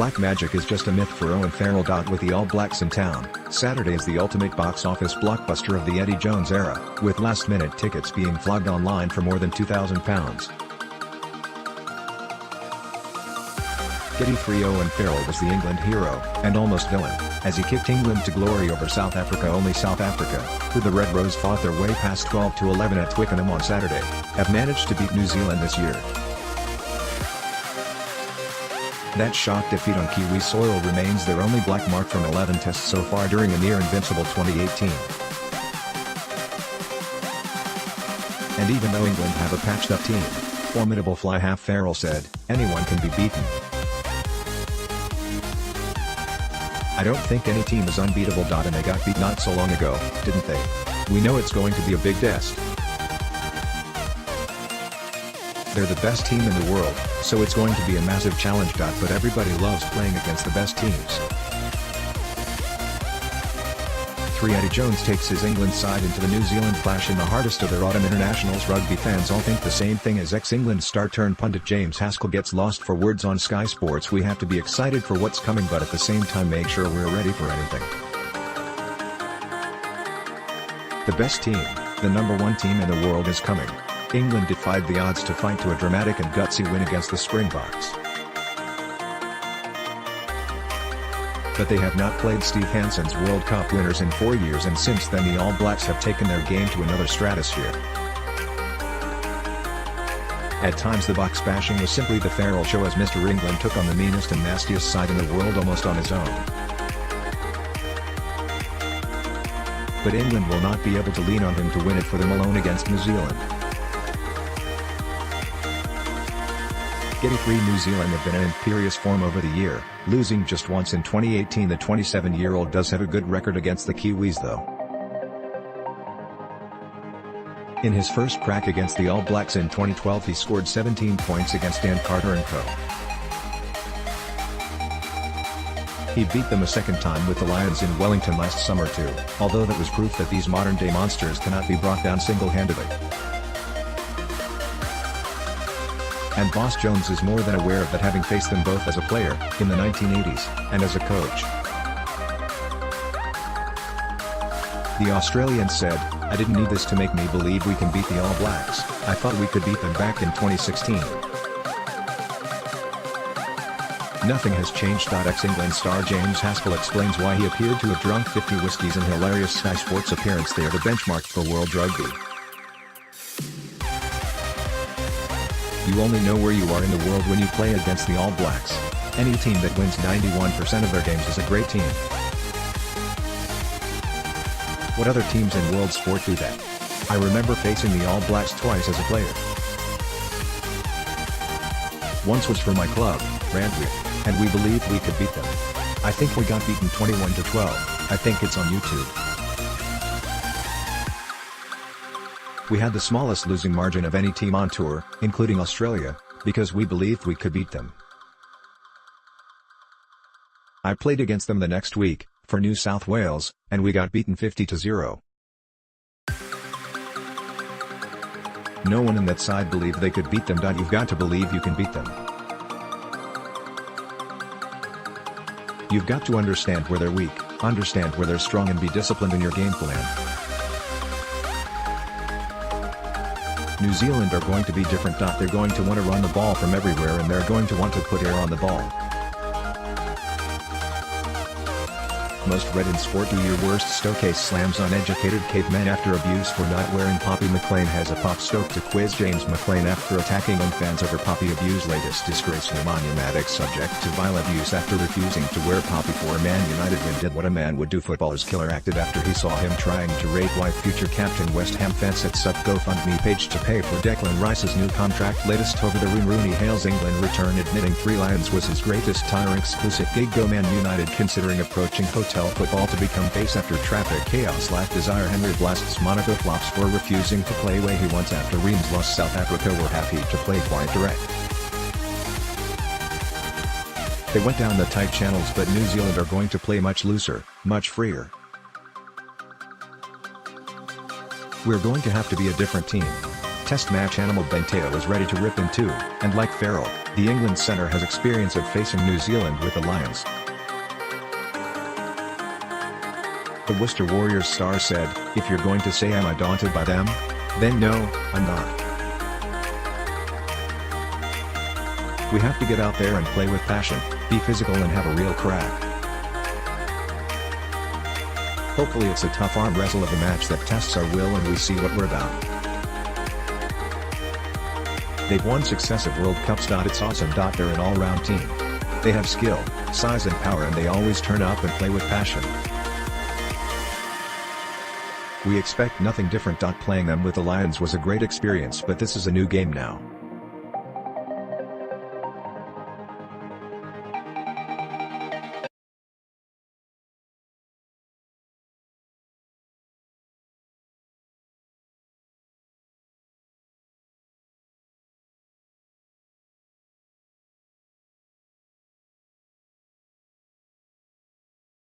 Black magic is just a myth for Owen Farrell. With the All Blacks in town, Saturday is the ultimate box office blockbuster of the Eddie Jones era, with last-minute tickets being flogged online for more than £2,000. Getty 3. Owen Farrell was the England hero, and almost villain, as he kicked England to glory over South Africa. Only South Africa, who the Red Rose fought their way past 12-11 at Twickenham on Saturday, have managed to beat New Zealand this year. That shock defeat on Kiwi soil remains their only black mark from 11 tests so far during a near-invincible 2018. And even though England have a patched-up team, formidable fly-half Farrell said, anyone can be beaten. I don't think any team is unbeatable. And they got beat not so long ago, didn't they? We know it's going to be a big test. They're the best team in the world, so it's going to be a massive challenge. But everybody loves playing against the best teams. 3. Eddie Jones takes his England side into the New Zealand clash in the hardest of their autumn internationals. Rugby fans all think the same thing as ex-England star-turned-pundit James Haskell gets lost for words on Sky Sports. We have to be excited for what's coming, but at the same time make sure we're ready for anything. The best team, the #1 team in the world, is coming. England defied the odds to fight to a dramatic and gutsy win against the Springboks. But they have not played Steve Hansen's World Cup winners in 4 years, and since then the All Blacks have taken their game to another stratosphere. At times the box bashing was simply the Farrell show, as Mr. England took on the meanest and nastiest side in the world almost on his own. But England will not be able to lean on him to win it for them alone against New Zealand. Getty 3. New Zealand have been in imperious form over the year, losing just once in 2018. The 27-year-old does have a good record against the Kiwis though. In his first crack against the All Blacks in 2012 he scored 17 points against Dan Carter and co. He beat them a second time with the Lions in Wellington last summer too, although that was proof that these modern-day monsters cannot be brought down single-handedly. And Boss Jones is more than aware of that, having faced them both as a player, in the 1980s, and as a coach. The Australian said, I didn't need this to make me believe we can beat the All Blacks, I thought we could beat them back in 2016. Nothing has changed. Ex-England star James Haskell explains why he appeared to have drunk 50 whiskies in hilarious Sky Sports appearance. They are the benchmark for world rugby. You only know where you are in the world when you play against the All Blacks. Any team that wins 91% of their games is a great team. What other teams in world sport do that? I remember facing the All Blacks twice as a player. Once was for my club, Farrell.With, and we believed we could beat them. I think we got beaten 21-12, I think it's on YouTube. We had the smallest losing margin of any team on tour, including Australia, because we believed we could beat them. I played against them the next week, for New South Wales, and we got beaten 50-0. No one in that side believed they could beat them. You've got to believe you can beat them. You've got to understand where they're weak, understand where they're strong, and be disciplined in your game plan. New Zealand are going to be different. They're going to want to run the ball from everywhere, and they're going to want to put air on the ball. Most read in sport: do your worst. Stokes slams uneducated cavemen after abuse for not wearing poppy. McLean has a pop Stoke to quiz James McLean after attacking on fans over poppy abuse. Latest disgraceful monumatic subject to violent abuse after refusing to wear poppy for a Man United win. Did what a man would do. Footballer's killer acted after he saw him trying to rape wife. Future captain West Ham fence sets up GoFundMe page to pay for Declan Rice's new contract. Latest over the Rooney. Rooney hails England return, admitting 3 Lions was his greatest tire. Exclusive gig. Go Man United considering approaching hotel football to become face after traffic chaos. Lack desire. Henry blasts Monaco flops for refusing to play way he wants after Reims lost. South Africa were happy to play quite direct. They went down the tight channels, but New Zealand are going to play much looser, much freer. We're going to have to be a different team. Test match animal Benteo is ready to rip in two, and like Farrell, The England centre has experience of facing New Zealand with the Lions. The Worcester Warriors star said, "If you're going to say am I daunted by them? Then no, I'm not. We have to get out there and play with passion, be physical and have a real crack. Hopefully it's a tough arm wrestle of a match that tests our will and we see what we're about." They've won successive World Cups. It's awesome. They're an all-round team. They have skill, size and power and they always turn up and play with passion. We expect nothing different. Playing them with the Lions was a great experience, but this is a new game now.